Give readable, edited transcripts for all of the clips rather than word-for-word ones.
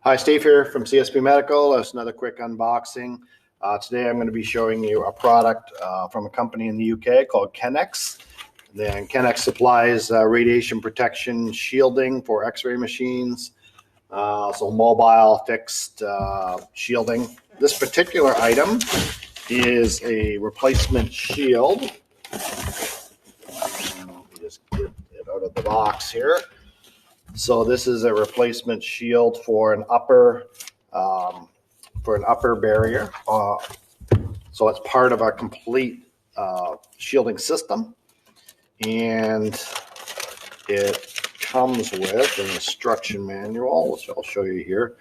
Hi, Steve here from CSP Medical. That's another quick unboxing. Today I'm going to be showing you a product from a company in the UK called Kenex. Then Kenex supplies radiation protection shielding for X-ray machines, so mobile fixed shielding. This particular item is a replacement shield. Let me just get it out of the box here. So this is a replacement shield for an upper barrier. So it's part of our complete shielding system, and it comes with an instruction manual, which I'll show you here.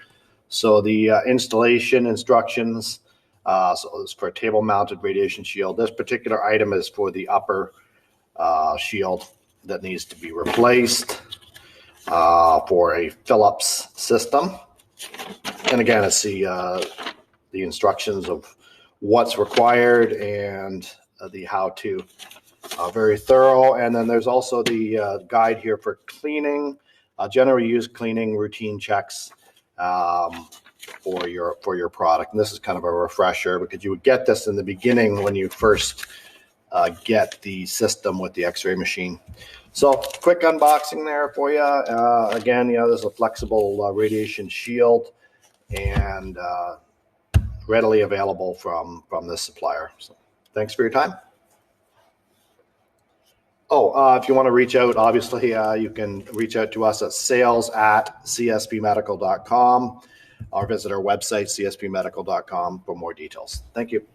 So the installation instructions. So it's for a table-mounted radiation shield. This particular item is for the upper shield that needs to be replaced. For a Phillips system. And again, it's the instructions of what's required and the how-to. Very thorough. And then there's also the guide here for cleaning, generally used cleaning routine checks for your product. And this is kind of a refresher because you would get this in the beginning when you first get the system with the X-ray machine. So quick unboxing there for you. Again, there's a flexible radiation shield and readily available from this supplier. So thanks for your time. If you want to reach out, obviously you can reach out to us at sales@cspmedical.com or visit our website, cspmedical.com, for more details. Thank you.